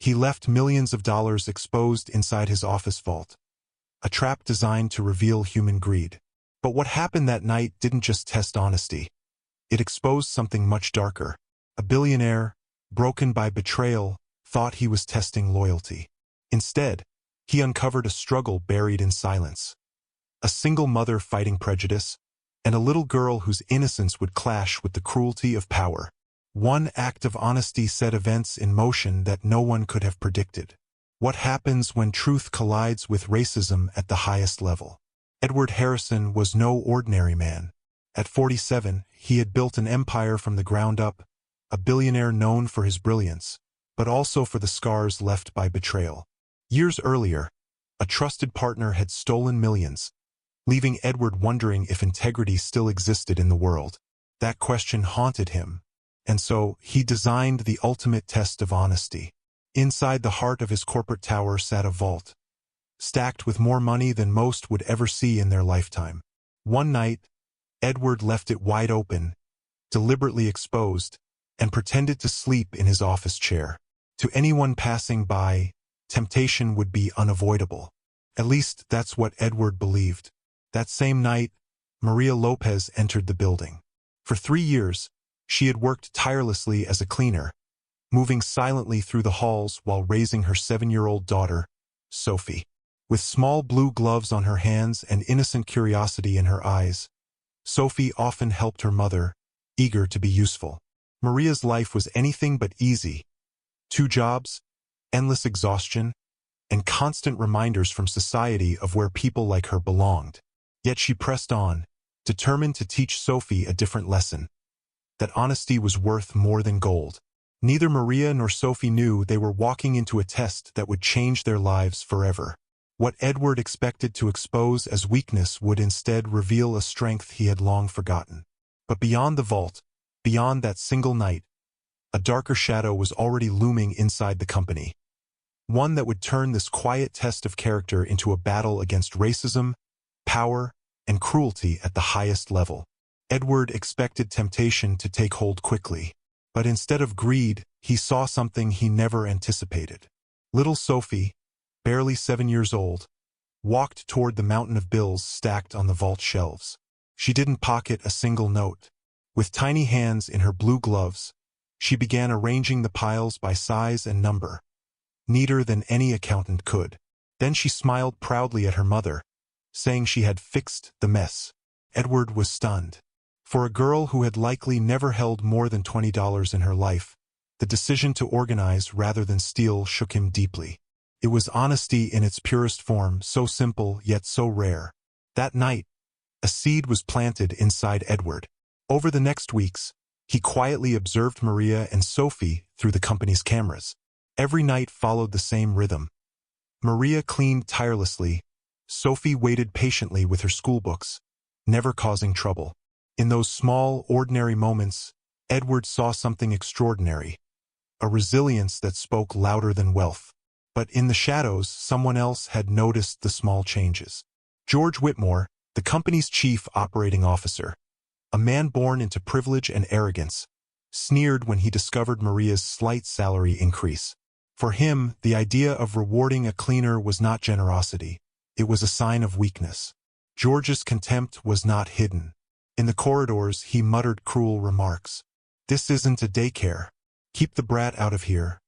He left millions of dollars exposed inside his office vault, a trap designed to reveal human greed. But what happened that night didn't just test honesty. It exposed something much darker. A billionaire, broken by betrayal, thought he was testing loyalty. Instead, he uncovered a struggle buried in silence. A single mother fighting prejudice, and a little girl whose innocence would clash with the cruelty of power. One act of honesty set events in motion that no one could have predicted. What happens when truth collides with racism at the highest level? Edward Harrison was no ordinary man. At 47, he had built an empire from the ground up, a billionaire known for his brilliance, but also for the scars left by betrayal. Years earlier, a trusted partner had stolen millions, leaving Edward wondering if integrity still existed in the world. That question haunted him, and so he designed the ultimate test of honesty. Inside the heart of his corporate tower sat a vault, stacked with more money than most would ever see in their lifetime. One night, Edward left it wide open, deliberately exposed, and pretended to sleep in his office chair. To anyone passing by, temptation would be unavoidable. At least that's what Edward believed. That same night, Maria Lopez entered the building. For 3 years, she had worked tirelessly as a cleaner, moving silently through the halls while raising her 7-year-old daughter, Sophie. With small blue gloves on her hands and innocent curiosity in her eyes, Sophie often helped her mother, eager to be useful. Maria's life was anything but easy. 2 jobs, endless exhaustion, and constant reminders from society of where people like her belonged. Yet she pressed on, determined to teach Sophie a different lesson, that honesty was worth more than gold. Neither Maria nor Sophie knew they were walking into a test that would change their lives forever. What Edward expected to expose as weakness would instead reveal a strength he had long forgotten. But beyond the vault, beyond that single night, a darker shadow was already looming inside the company. One that would turn this quiet test of character into a battle against racism, power, and cruelty at the highest level. Edward expected temptation to take hold quickly, but instead of greed, he saw something he never anticipated. Little Sophie, barely 7 years old, walked toward the mountain of bills stacked on the vault shelves. She didn't pocket a single note. With tiny hands in her blue gloves, she began arranging the piles by size and number, neater than any accountant could. Then she smiled proudly at her mother, saying she had fixed the mess. Edward was stunned. For a girl who had likely never held more than $20 in her life, the decision to organize rather than steal shook him deeply. It was honesty in its purest form, so simple yet so rare. That night, a seed was planted inside Edward. Over the next weeks, he quietly observed Maria and Sophie through the company's cameras. Every night followed the same rhythm. Maria cleaned tirelessly. Sophie waited patiently with her schoolbooks, never causing trouble. In those small, ordinary moments, Edward saw something extraordinary, a resilience that spoke louder than wealth. But in the shadows, someone else had noticed the small changes. George Whitmore, the company's chief operating officer, a man born into privilege and arrogance, sneered when he discovered Maria's slight salary increase. For him, the idea of rewarding a cleaner was not generosity. It was a sign of weakness. George's contempt was not hidden. In the corridors, he muttered cruel remarks. "This isn't a daycare. Keep the brat out of here,"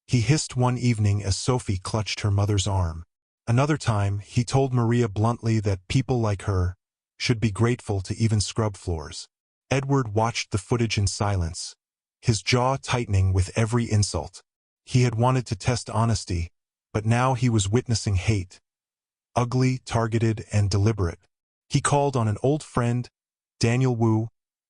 he hissed one evening as Sophie clutched her mother's arm. Another time, he told Maria bluntly that people like her should be grateful to even scrub floors. Edward watched the footage in silence, his jaw tightening with every insult. He had wanted to test honesty, but now he was witnessing hate. Ugly, targeted, and deliberate. He called on an old friend, Daniel Wu,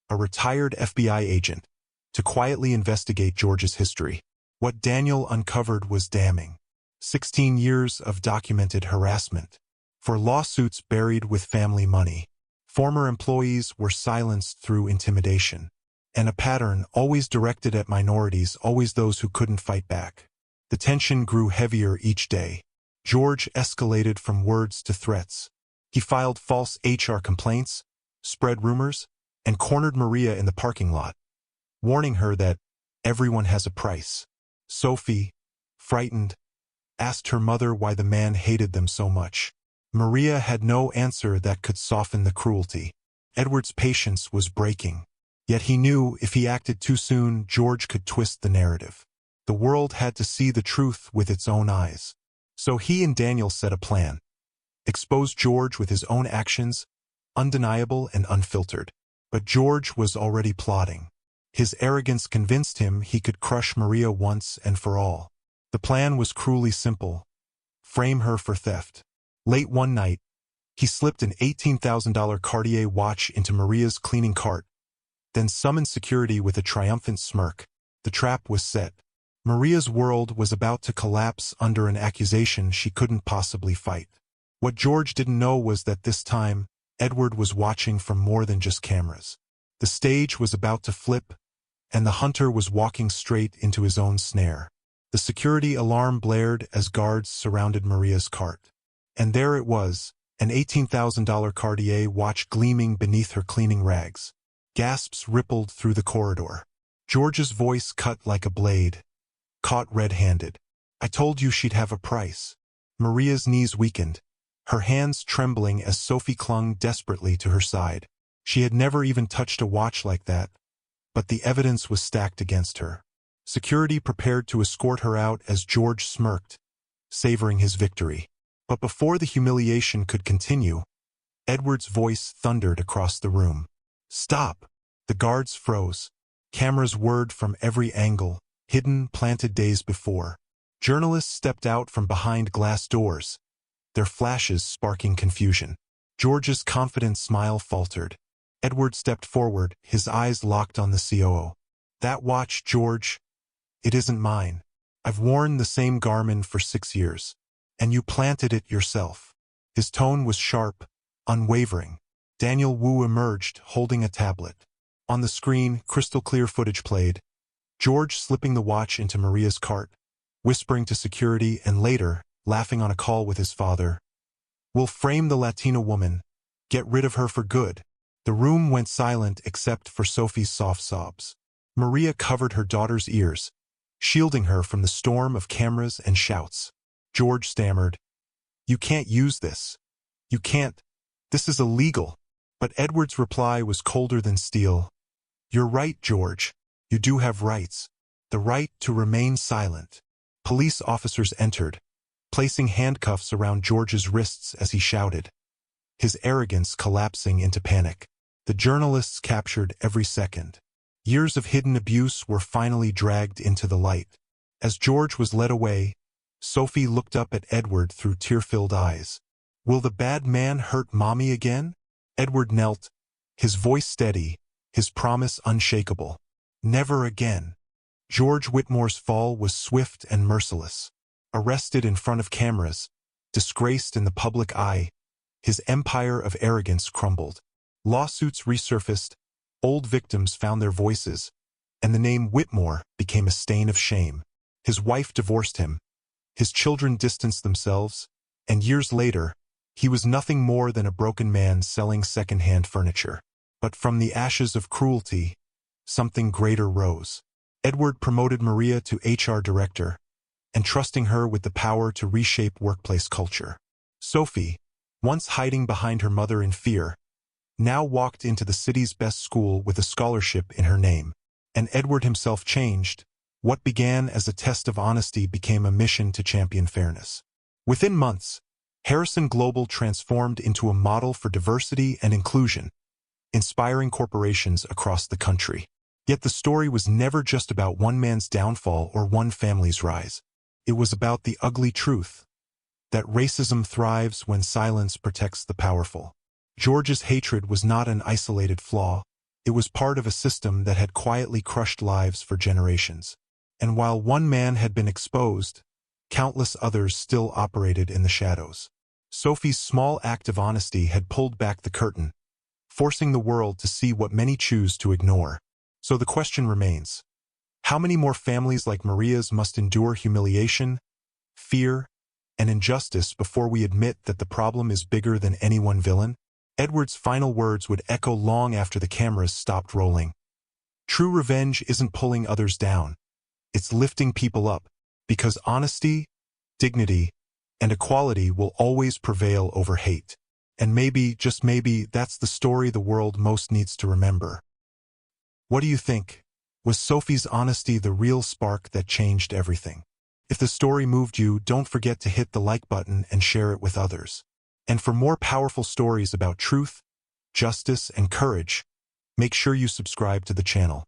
a retired FBI agent, to quietly investigate George's history. What Daniel uncovered was damning. 16 years of documented harassment. For lawsuits buried with family money. Former employees were silenced through intimidation. And a pattern always directed at minorities, always those who couldn't fight back. The tension grew heavier each day. George escalated from words to threats. He filed false HR complaints, spread rumors, and cornered Maria in the parking lot, warning her that everyone has a price. Sophie, frightened, asked her mother why the man hated them so much. Maria had no answer that could soften the cruelty. Edward's patience was breaking. Yet he knew if he acted too soon, George could twist the narrative. The world had to see the truth with its own eyes. So he and Daniel set a plan. Expose George with his own actions, undeniable and unfiltered. But George was already plotting. His arrogance convinced him he could crush Maria once and for all. The plan was cruelly simple. Frame her for theft. Late one night, he slipped an $18,000 Cartier watch into Maria's cleaning cart, then summoned security with a triumphant smirk. The trap was set. Maria's world was about to collapse under an accusation she couldn't possibly fight. What George didn't know was that this time, Edward was watching from more than just cameras. The stage was about to flip, and the hunter was walking straight into his own snare. The security alarm blared as guards surrounded Maria's cart. And there it was, an $18,000 Cartier watch gleaming beneath her cleaning rags. Gasps rippled through the corridor. George's voice cut like a blade. Caught red-handed. I told you she'd have a price. Maria's knees weakened, her hands trembling as Sophie clung desperately to her side. She had never even touched a watch like that, but the evidence was stacked against her. Security prepared to escort her out as George smirked, savoring his victory. But before the humiliation could continue, Edward's voice thundered across the room. Stop! The guards froze. Cameras whirred from every angle, hidden, planted days before. Journalists stepped out from behind glass doors, their flashes sparking confusion. George's confident smile faltered. Edward stepped forward, his eyes locked on the COO. That watch, George, it isn't mine. I've worn the same Garmin for 6 years. And you planted it yourself. His tone was sharp, unwavering. Daniel Wu emerged, holding a tablet. On the screen, crystal-clear footage played. George slipping the watch into Maria's cart, whispering to security and later, laughing on a call with his father. We'll frame the Latina woman. Get rid of her for good. The room went silent except for Sophie's soft sobs. Maria covered her daughter's ears, shielding her from the storm of cameras and shouts. George stammered, You can't use this. You can't. This is illegal. But Edward's reply was colder than steel. You're right, George. You do have rights. The right to remain silent. Police officers entered, placing handcuffs around George's wrists as he shouted, his arrogance collapsing into panic. The journalists captured every second. Years of hidden abuse were finally dragged into the light. As George was led away, Sophie looked up at Edward through tear-filled eyes. Will the bad man hurt Mommy again? Edward knelt, his voice steady, his promise unshakable. Never again. George Whitmore's fall was swift and merciless. Arrested in front of cameras, disgraced in the public eye, his empire of arrogance crumbled. Lawsuits resurfaced, old victims found their voices, and the name Whitmore became a stain of shame. His wife divorced him. His children distanced themselves, and years later, he was nothing more than a broken man selling second-hand furniture. But from the ashes of cruelty, something greater rose. Edward promoted Maria to HR director, entrusting her with the power to reshape workplace culture. Sophie, once hiding behind her mother in fear, now walked into the city's best school with a scholarship in her name. And Edward himself changed. What began as a test of honesty became a mission to champion fairness. Within months, Harrison Global transformed into a model for diversity and inclusion, inspiring corporations across the country. Yet the story was never just about one man's downfall or one family's rise. It was about the ugly truth, that racism thrives when silence protects the powerful. George's hatred was not an isolated flaw. It was part of a system that had quietly crushed lives for generations. And while one man had been exposed, countless others still operated in the shadows. Sophie's small act of honesty had pulled back the curtain, forcing the world to see what many choose to ignore. So the question remains, how many more families like Maria's must endure humiliation, fear, and injustice before we admit that the problem is bigger than any one villain? Edward's final words would echo long after the cameras stopped rolling. True revenge isn't pulling others down. It's lifting people up. Because honesty, dignity, and equality will always prevail over hate. And maybe, just maybe, that's the story the world most needs to remember. What do you think? Was Sophie's honesty the real spark that changed everything? If the story moved you, don't forget to hit the like button and share it with others. And for more powerful stories about truth, justice, and courage, make sure you subscribe to the channel.